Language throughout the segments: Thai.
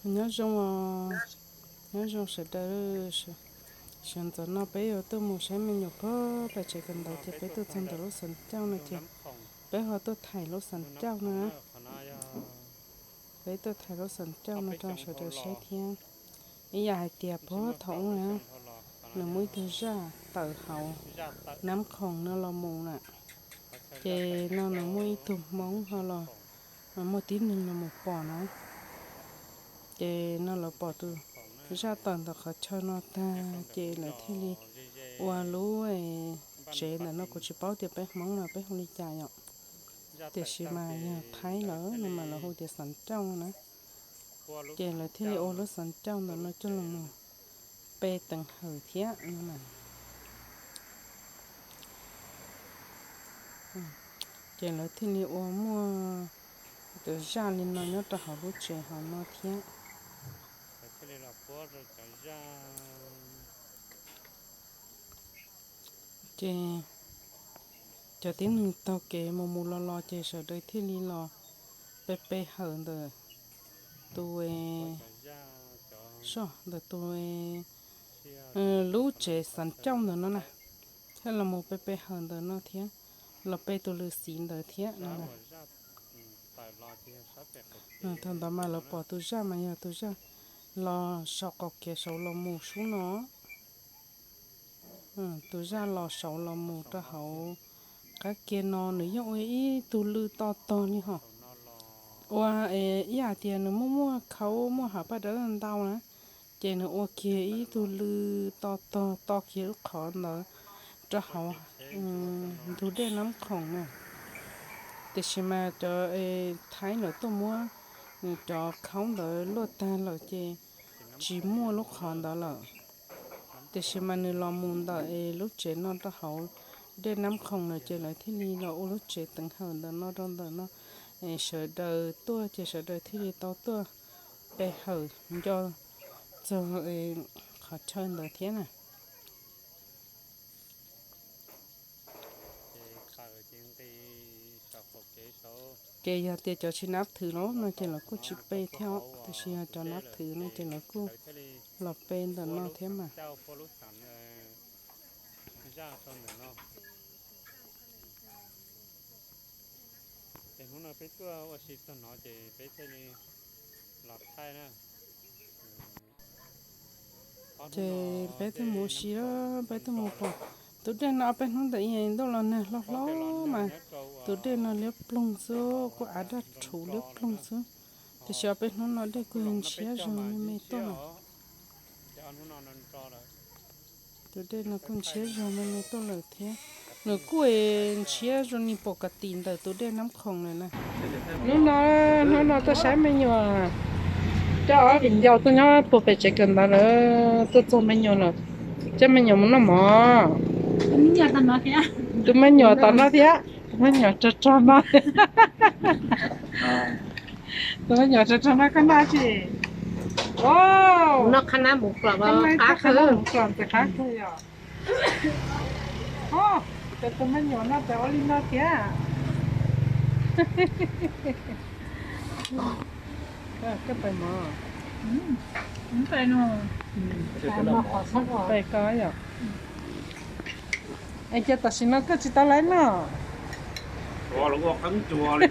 nhớ trong nhớ trong sẽ đỡ hiện giờ nó bây giờ tôi muốn xem mình nhập bơ để chỉ cần đầu thì bây tôi chân đầu lúc sẵn trao này chị bây họ tôi thải lúc sẵn trao nữa bây tôi thải lúc sẵn trao nó trong sẽ đỡ sẽ thiên ý dài tiệp bơ thủng nữa nó mới thứ ra tự hậu nắm khổng nó là mù nè chị nó mới tụm móng họ là nó mới tíนึงlà một bò nó chị nó là bò từ thứ ra toàn là khó cho nó ta chị là thế đi qua lú ấy chế là nó cũng chỉ bảo tiệp bé món là bé không đi chạy nhở thì chỉ mà thấy lỡ nhưng mà là hồi thì sẵn trong nữa chị là thế đi ô nó sẵn trong là nó cho là nó bé tầng hở thiết nhưng mà chị là thế đi ô mua từ ra lên nó nhớ cho họ lúc chế họ nó thiết chị cho tiếng hưng tao kể một mù lo chị sợ đời thế đi lo bé bé hở rồi tôi sao rồi tôi lú chế sẵn trong rồi nó nè thế là một bé bé hở rồi nó thiết là bé tôi lừa xỉn rồi thiết nó nè thằng đó mà là bỏ tôi ra mà nhà tôi ra lo sọ cọc kia sầu lo mù xuống nó tôi ra lo sầu lo mù cho hậu các kia nó nữa ấy tôi lư to to như họ và ý tiền nó mua khâu mua hả bắt đầu ăn đau nè tiền nó ok ý tôi lư to to to kia lúc khó nữa cho họ tôi để nắm khổng nè để xem mà cho thái nữa tôi mua cho không đỡ lót tan là chỉ mua lúc khó đó là để xem mà người làm muốn đó lúc chế nó cho họ để nắm khổng là chơi lại thế này là lúc chế từng hơn đó nó trong đó nó sợ đời tua chỉ sợ đời thế này tao tua bé hở cho khó chơi đời thế này kể giờ tiền cho chị nắp thử nó chỉ là cô chị bê theo thì chị cho nắp thử nó chỉ là cô lọp bên đó nó thế mà chị bé tôi mua xí đó bé tôi mua bỏ tôi đem nó bên không thấy gì đâu là nè lót mà tôi đem nó liếp plung số có ai đã chủ liếp plung số thì sợ bên nó để quên xía rồi mày to tôi đem nó quên xía rồi mày to là thế nó quên xía rồi ni bỏ cả tiền đời tôi đem nắm khổng này nè nó tôi sáng mấy nhiều cho ở bên nhau tôi nhớ bộ phải chạy gần đó nữa tôi cho mấy nhiều nữa cho mấy nhiều muốn nó mỏ tôi mấy nhiều tao nó thế mấy nhiều cho nó tôi mấy nhiều cho nó cái nào chị wow nó khăn áo một là cá khứ còn cái khác thôi à ô tôi mấy nhiều nó béo lên nó thế cái bài mỏ không phải nó bài có vậy anh cho ta xin nó cứ chỉ ta lấy nó lũ cắn chùa này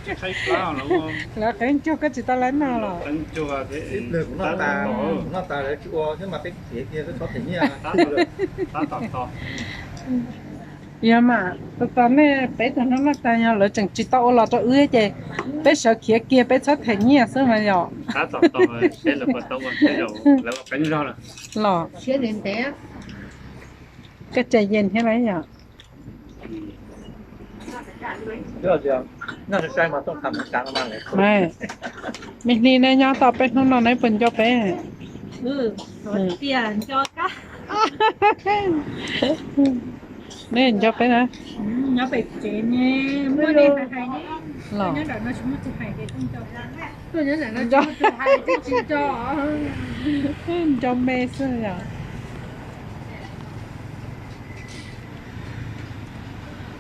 chứ thấy lá lũ là cái cho cái chỉ ta lấy nó là cắn chùa thế được nó ta để chùa chứ mà cái kia nó có thể như tá to dạ mà tao này bé tao nó ta nhau lỡ chẳng chỉ tao là tao ưa chứ bé sợ kia bé sợ thể nhỉ sao mà nhỏ tá to sẽ là phần tao cái đầu là cánh ra là lò xía đến té cái trái yen thế này nhỉ nó là sai màต้องทำการมาเลย mày mình đi này nhau tao bé nó này phần cho bé tiền cho các nên cho bé nè nó phải chế nhé mua đi phải hay đấy lò nhớ là nó chúng nó hay để không cho tôi nhớ là nó cho hay chứ chỉ cho mẹ sao nhỉ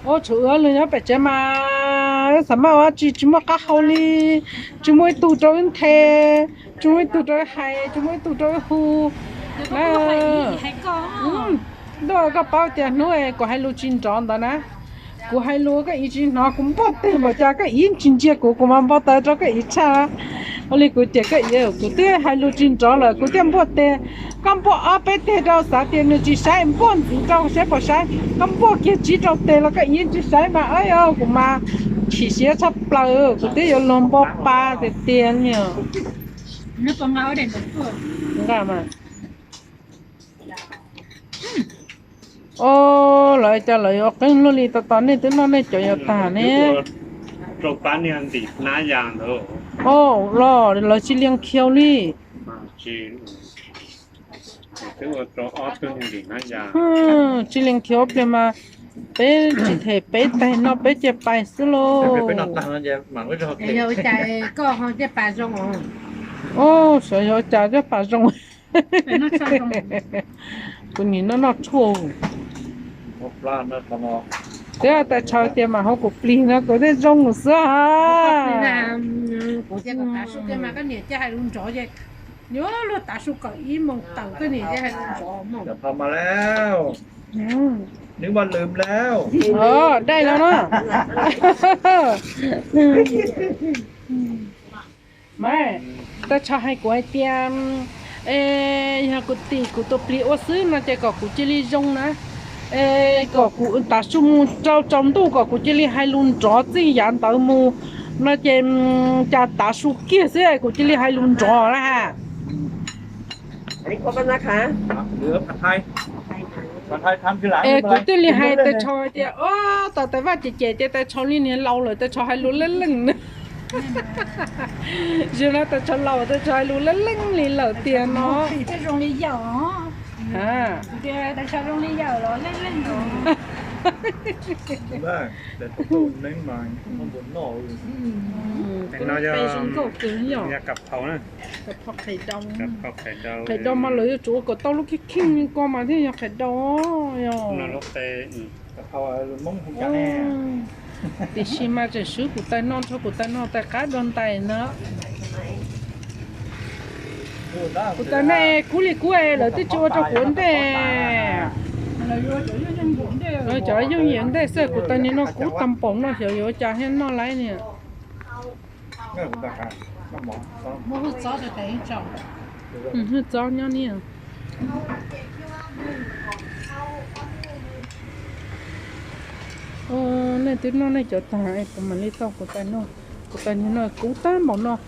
ô chủ ơi luôn nhá phải chơi mà สามารถว่าจิมก็เขาลีจิมวยตู่โจนเทจิมวยตู่โจนไฮจิมวยตู่โจนฮูนะดอกก็เป้าเตียนนู้นก็ให้ลูกจินจอนตอนนะกูให้ลูกก็อีจินน้องกูบอกเตะบอกจากก็อีจินเจ้ากูมันบอกเตะจากก็อีชาอะไรกูเจ้าก็เยอะกูเตะให้ลูกจินจอนเลยกูเตะบอกเตะก็บอกเอาไปเตะเราสาเตียนจีใช้บ่นจีเราใช้บ่ใช้ก็บอกแค่จีเราเตะแล้วก็อีจีใช้มาเอ้ยกูมา起些差不多，กูเตะ有龙包巴的店呢。那帮我点的货。你干嘛？哦，来就嚟我跟努力ตอนนี้ถึงนั่นจะ有大呢。โรคปานเนี่ยติดน้ายางเด้อ 哦，เรา去练口哩。มาจีคือว่าโรคออตึงติดน้ายาง 去练口边嘛，ไปจิตเหตุไปแต่นอไปจะไปสิโล ไปนอนตามนั่นจะหมักไว้รอเตะ 有在高行在摆上哦，哦，想要家就把中。那上上。กูนี่นั่นน่ะชั่ว ปลาเนื้อตะมอ เดี๋ยวแต่ชาวเตียมาเขากูปลีนะกูได้จงเสือฮะ 我这个大叔的嘛，个年纪还弄着的，你话那大叔搞一梦到个年纪还弄着梦 เดี๋ยวพามาแล้วนึกว่าลืมแล้ว ได้แล้วเนาะไม่แต่ชาวให้กูไอเตียมยากูตีกูตัวปลีโอซื้อนะเจ้าก็กูจะรีจงนะก็กูตาชูมูเจ้าจอมตู้ก็กูจะรีให้ลุนจอจียันเตอมู那件จะตาชูเกี้ยเสียกูจะรีให้ลุนจอละฮะ อันนี้ครบแล้วนะคะ เหลือผัดไทยผัดไทยทำทีหลัง กูจะรีให้แต่ชอยเดียวแต่ว่าเจ๊แต่ชอยนี่เนี่ยเราเลยแต่ชอยให้ลุนเล่นๆนะใช่ไหมแต่ชอยเราแต่ชอยลุนเล่นๆนี่เหล่าเตียเนาะ 这容易咬哦， ฮะ 对，但是容易咬了，嫩嫩的。 ได้แต่ตัวนึงมาข้างบนนอก แต่เราจะ ไปชงก็เกินหยอก อยากกับเขานะ กับผักไข่ดอง กับเขาไข่ดาว ไข่ดองมาเลยจู่ก็ต้องลูกคิงก็มาที่อยากไข่ดองยอ นรกเต แต่เขามุ่งคงจะแน่ ติชิมาจะซื้อกูแต่นอนชอบกูแต่นอนแต่ขาโดนไตเนาะกูแต่แน่กูเลยกูเลยที่จัวจะหุ่นเด้จะยุ่งเหยิงได้เสื้อกูแต่นี่เนาะกูตำป่งเนาะเดี๋ยวจะให้นอนไรเนี่ย เงื่อนตาการน้ำหมอ 我会早点等一早。คือจ้องเนี่ยเนี่ยที่นอนในจอตายประมาณนี้ต้องกูแต่นอนกูแต่นี่เนาะกูตำป่งเนาะ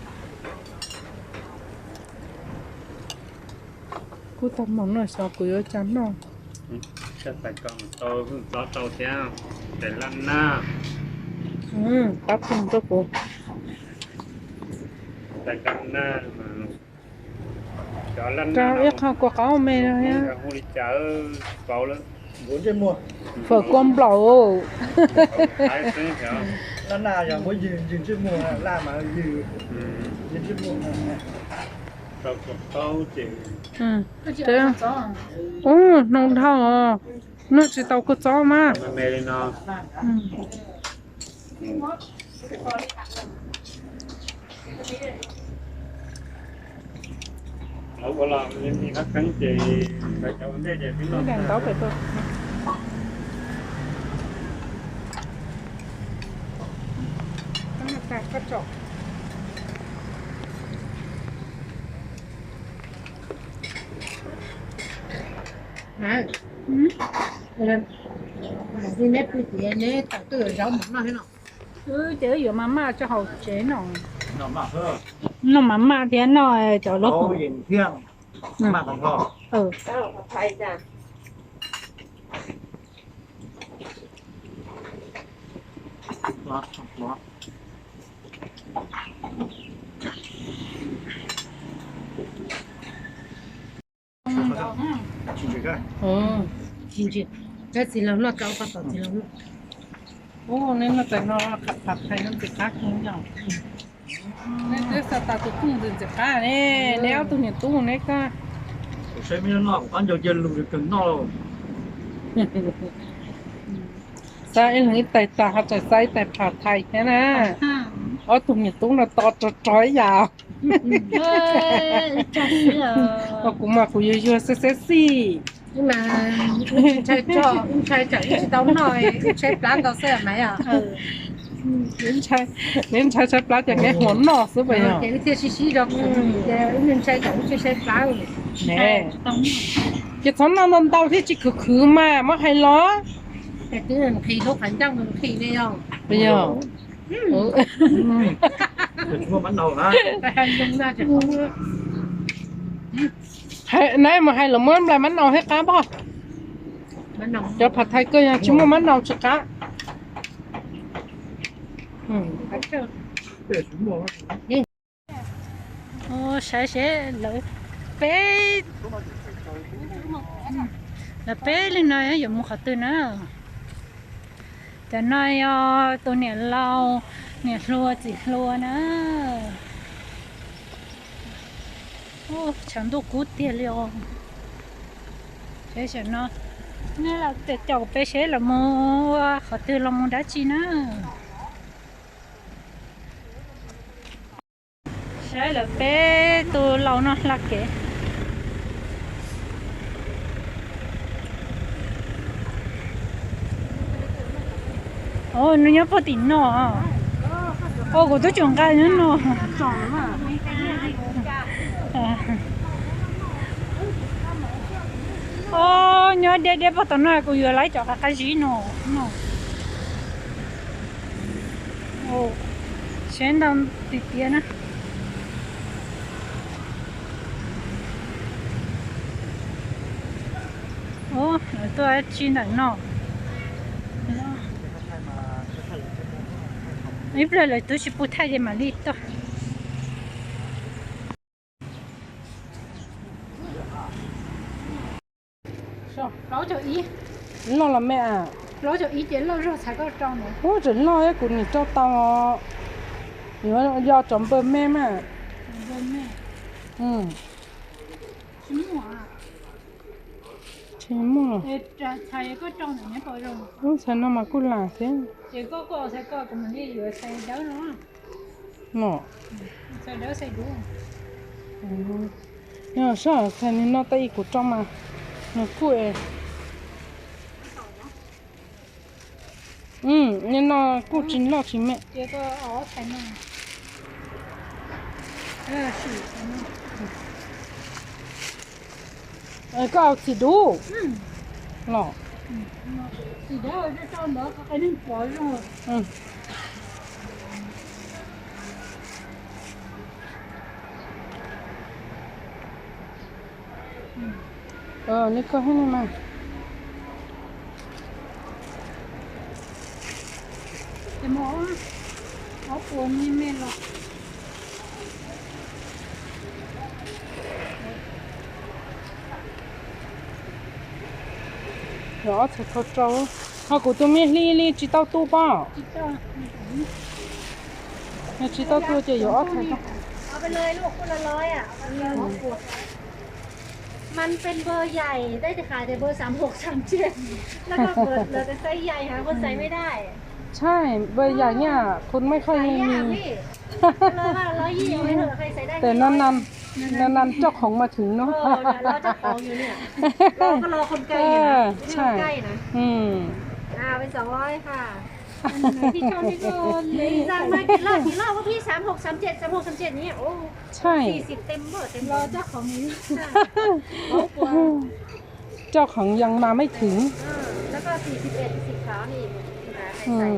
กูตำป่งเนาะชอบกูเยอะจังเนาะ จะใส่กล่องโตขึ้นโตเที่ยงแต่ลั่นหน้า ปั๊บคุณตัวกู แต่กันหน้ามาจอลั่นห เจ้า น้า เอ๊ะข้าวกว่าเขาไม่ได้ฮะ หูดิจ่าเบาแล้ว muốn chơi mua ฝากความเปล่า ขายซื้อแถว nó nào giờ mới dừng chơi mua la mà dừng chơi mua เราก็เขาเจ๋ง เจ้าโอ้น้องเท่าน่าจะเตาก็จ้อมาก มาเมรินอเราก็ลองมีนักขังเจ๋งไปเจ้าเด็กเจ๋งที่เรา แดงเตาไปตัวตั้งแต่กระจก你那不点呢？到都要忙了，嘿喏。这有妈妈就好接喏 nó mà hơn น้อง妈妈点喏就 có 落 hiện thiêng mà còn thọ ข้าวผัดไทยจ้ะ đó chỉ cái 进去，这只能那搞不到，只能。 โอ้เนี่ยน่าแต่นอนขับผักไทยนั่นติดค้ากินอย่างเนี่ยเด็กสตาร์ตุกุ้งจะค้าเนี่ยแล้วตัวเนี่ยตู้เนี่ยก็ xem như nó ăn vô chân luôn được cứng nó ส ใส่หรือแต่ตาจะใส่แต่ผัดไทยแค่นั้นอ๋อตุ้งนี่ตุ้งเราต่อจ้อยยาว จัดเหรอ 我姑妈可以说是是是，你们ใช้จ่ออีกต้องหน่อยใช้ปลาต่อเสื้อไหมอ่ะ连菜不要点给火闹是不呀？เดี๋ยวเที่ยวชี้ๆดอก你ใช้จ่ออีกใช้ปลา呢，就从那弄到ที่จิคือคือมาไม่ให้ล้อ แต่ที่หนึ่งขี่ทุกขันจ้างมึงขี่ไม่ยอม 不要，Để chúng bắt đầu hả? แต่ให้ลุงน่าจะคุ้ม ให้ไหนมาให้ละมันอะไรมันเอาให้ก้าบ่ มันหนอง จะผัดไทยก็ยังชิมมันเอาจะก้า Để chúng mua. โอ้ใช้เลยเป๊ะแล้วเป๊ะเลยนะอย่ามัวขัดตื่นนะแต่นายตัวเนี่ยเราเนี่ยรัวจิรัวนะโอ้ฉัน都古典了ใช่ฉันเนาะนี่เราจะจบไปใช้ละมัวขัดตื่นละมัวได้จีนะใช่ละเป๊ะตัวเราเนาะลักเก๋โอ้นี่ยังพอติดเนาะโอ้กูต้องจงกันเนาะจงมาโอ้เนี่ยเดี๋ยวพอตอนนั้นกูอยู่ไรจอกกันจีเนาะโอ้เช่นดังติดเตียนะโอ้ตัวจีนเนาะไม่เป็นไรตัวชิบุไทยจะมาลีตัว老九一，弄了没啊？老九一节肉肉才够装的。我只弄一股你找到哦，你们要准备咩嘛？准备咩？嗯，什么啊？什么？才一个装的面包肉。我才那么过两天，这个才个，我们这有才刀了，喏，才刀才多。嗯，要啥？看你弄到一股装嘛，很贵。你那固执闹前面，这个熬才弄。是才弄。个熬几度？喏，你这是装的，还能包肉。嗯。你看那嘛。怎么？我锅里面了。rõ thật thật trâu họ của tôi miếng li chỉ tao tu bao chỉ tao tu chỉ rõ thật không เอาไปเลยลูกคนละ100อ่ะมันเป็นเบอร์ใหญ่ได้แต่ขายแต่เบอร์36 37แล้วก็เบอร์เหลือแต่ไซส์ใหญ่หาคนใส่ไม่ได้ ใช่เบอร์ใหญ่เนี่ยคนไม่ค่อยมี พี่เลยว่า120เอาไว้เถอะใครใส่ได้ แต่นานเจ้าของมาถึงเนาะ รอเจ้าของอยู่เนี่ยรอก็รอคนใกล้อยู่นะ ใช่ ใกล้นะเป็น200ค่ะพี่ชนพี่คนสั่งมากี่รอบว่าพี่36 37 36 37นี่โอ้ ใช่ 40เต็มเบอร์เต็ม รอเจ้าของนี้ เจ้าของยังมาไม่ถึง แล้วก็41สีขาวนี่ใครใส่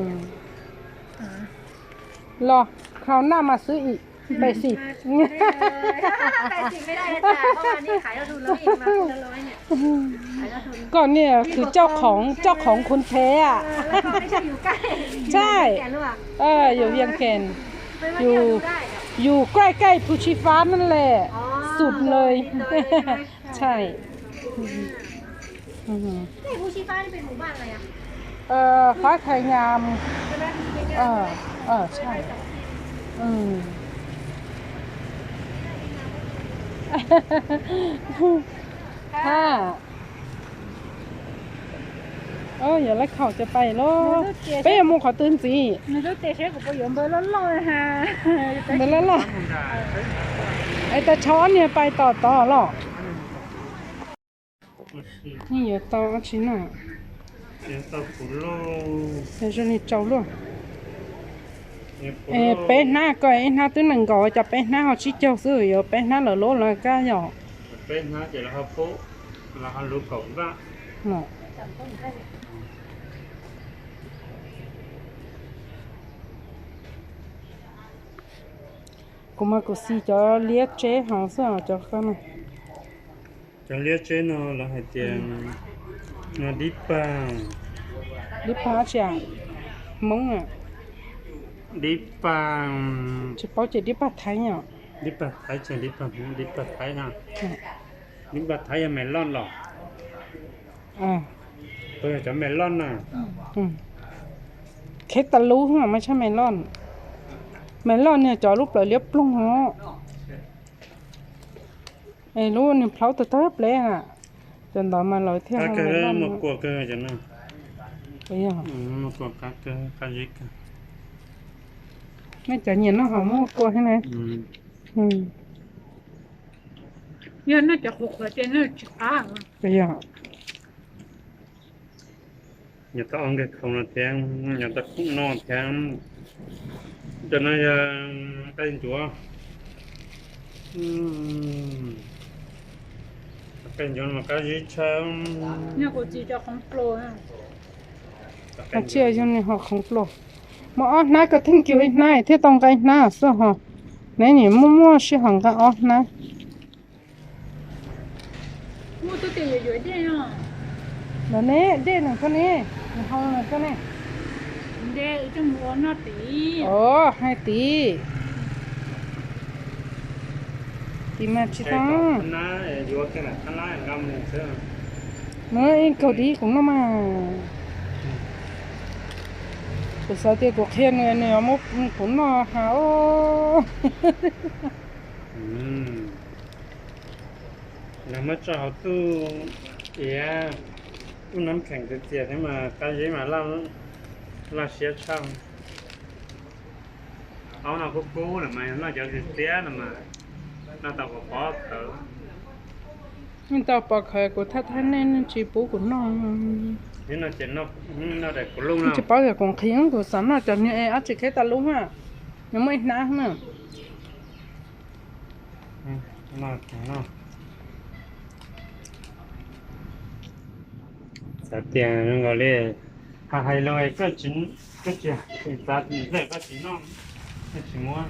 รอคราวหน้ามาซื้ออีก80 80ไม่ได้จ้ะเพราะว่านี่ขายเราทุนแล้วอีกมาคนละ100เนี่ยขายเราทุน ก็เนี่ยคือเจ้าของคนแท้อ่ะ แล้วก็ไม่ใช่อยู่ใกล้ ใช่ แก่หรือเปล่า อยู่เวียงแก่น ไม่มาเที่ยวดูได้เหรอ อยู่ใกล้ๆภูชีฟ้านั่นแหละ อ๋อ สุดเลย ติดเลยใช่ไหม ใช่ นี่ภูชีฟ้านี่เป็นหมู่บ้านอะไรอ่ะ ฟ้าไทยงาม ใช่ไหมเป็นงาน ใช่ถ้า อย่าละเขาจะไปโลเป้มูขอตื่นสิ 你都得学个不用不了老哈。 เดี๋ยวแล้วหรอไอ้ตาช้อนเนี่ยไปต่อหรอนี่อย่าต่อชิ้นน่ะ เสียงตะกุโล เดี๋ยวนี่เจ้าลูกเป๊ะหน้าก็ไอ้หน้าตัวหนึ่งก็จะเป๊ะหน้าเขาชี้เจ้าซื้ออยู่เป๊ะหน้าเหลือโลแล้วก็หยอก เป็นนะเดี๋ยวเราฟุเราลูกของบ้า เนาะกูมากูซีจะเลี้ยเจ๊หางเสื้อจะเข้ามา จะเรียกเจนเราให้เตียงนาดิปัง ดิพาจ่างมึงอ่ะ ดิปัง จะเป้าจะดิปาไทยอ่ะ ดิปังไทยจะดิปังดิปังไทยฮะดิปังไทยยังไม่ร้อนหรอก ตัวจะเมลอนน่ะ เคตาลูฮะไม่ใช่เมลอนเมลอนเนี่ยจอรูปเลยเรียบปรุงฮะไอ้ลูกนี่เพลาตัวเทิบเลยอ่ะจนต่อมาเราเที่ยว ถ้า เม เกิด ลอน มากลัวเกิดจะน่ะ ไปยัง มากลัวกัดเกิดกัดยิก ไม่จะเย็นนะหอมกลัวให้ไหม要那家伙在那吃饭。 ไปยัง อย่าต้องเก็บของเราแทงอย่าต้องคุ้มนอนแทงจะน่าจะได้จัวเป็นจนมาก็ยิ่งช้ำ 那个就叫红blow啊。 อาเชื่อยังในหอของโปรมาอ๋อน้าก็ทิ้งกิ้วน้าที่ต้องการน้าเสื้อหอไหนนี่มั่วๆชิหังกันอ๋อนะ 我都得有点呀。 แล้วนี่เด่นคนนี้ห้องคนนี้ 你这摸那地。 โอ้ให้ตีมาชิตัง น้าอยู่กันนะข้างล่างกำเนี่ยเสื้อ เมื่อเกาดีของน้ามาภาษาเดียวกับเขียนเนี่ยมุกขุนมาหาโอ้ น้ำมันจะเอาตู้เอียตู้น้ำแข็งเจียดให้มาการยี่มาล่าเสียช่างเอาหน้าคุกกู้หรือไม่น่าจะเสียหรือไม่น่าตาก็พอเถอะ นี่ต่อไปใครก็ท่าท่านเน้นจีปูขุนน้อง นี่น่าจะน่าได้กุลุง นี่ นะ จะไปกับกองเขียงก็สามารถจะเนี่ยอาจจะแค่ตาลุงฮะยังไม่น้าเนาะ น่าสัตย์ยังก็เลยหาให้ลอยก็จิ้นก็จะสัตย์นี่ก็จิ้นน้องก็จิ้นม้วน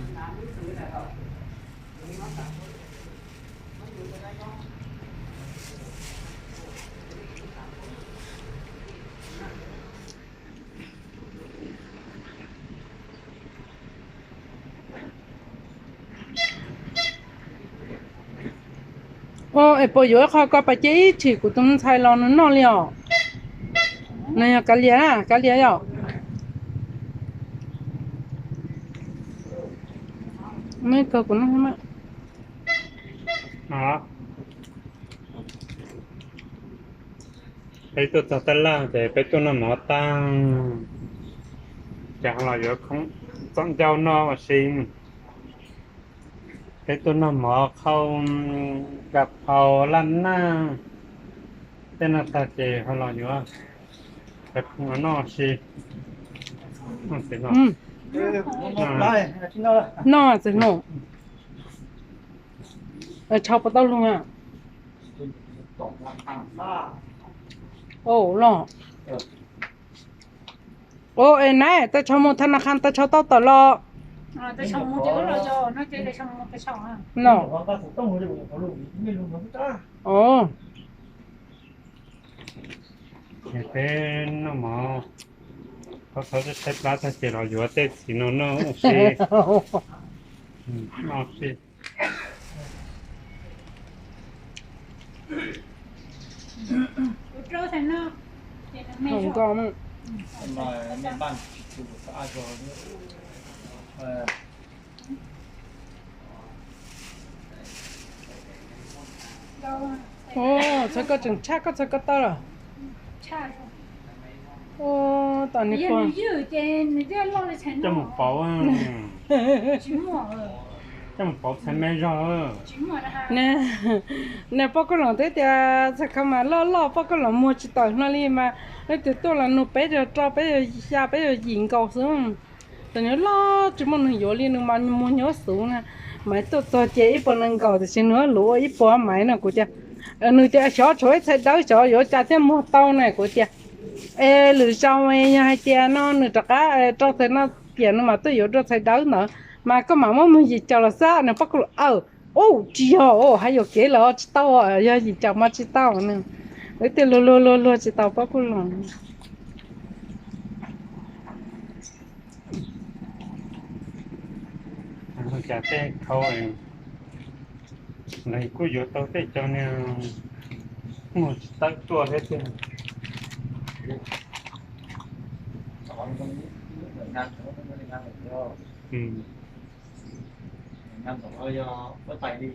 โอ้ไอ้ปอยเขาก็ไปเจ๊ฉีกูต้องใช้เรานั่นนอนเลยอ่ะเนี่ยกะเลียอ่ะไม่เกิดกูนั่นใช่ไหม ไปตัวตะล่างแต่ไปตัวน้ำหมอตั้งจากเราอยู่ของต้องเจ้านอสิงไปตัวน้ำหมอเข้ากับเขาลั่นหน้าเป็นอาตาเจเขาเราอยู่ว่าแบบหัวนอสิมันเป็นหรอ 来，听到了。 นอนสิหนูชอบปะต้าลุงอ่ะโอ้หรอโอ้ไอ้นายแต่ชาวมธนาคารแต่ชาวเต้าตลอด 啊，在上摸这个了叫，那这个上摸不上啊。 เนาะ 我把动物这个我录，没录我不大。 โอ้ เป็นน้ำหมอเขาจะใช้ปลาตาเจเราอยู่ว่าเต็กสีนอนอสินอสิ 我知道才能，也能 ห 没 ง 上。 กอมั้ง 面拌煮啥时候？高啊， โอ้ฉันก็จึงชักก็ฉันก็ต้าละ 差上。ตอนนี้ 你 พอ 你有点你这落了成 จมูกเป่าอ่ะ 寂寞了， จมูกเป่าใช้ไม่รอ 寂寞了哈。 nè bao cái lòng thế thì sẽ không mà lo bao cái lòng mua chỉ tỏi nó đi mà nó từ tôi là nó bé rồi cho bé rồi xa bé rồi diện cầu xuống tôi nhớ lo chỉ muốn hình dỗ liền mà muốn nhớ xuống nè mà tôi chế ít phần năng cầu thì xin nữa lúa ít phần máy nè của cha người cha xóa xóa thay đấu xóa dỗ cha thêm mua tàu này của cha ê lười sau ấy hai cha nó nửa trạc á cho thấy nó tiền mà tôi dỗ cho thay đấu nữa mà có mà muốn gì cho là sao nè bắt cái ô chị ô hay có cái là chị tao à giờ gì chẳng mà chị tao nè với tiền lô chị tao bắt cái lòng người cha tê khâu này cứ vô tao tê cho nên một tắc tua hết trơn สอนตรงนี้เหมือนกันแต่ว่าเป็นงานของย่อ ừ งานของย่อก็ไปดี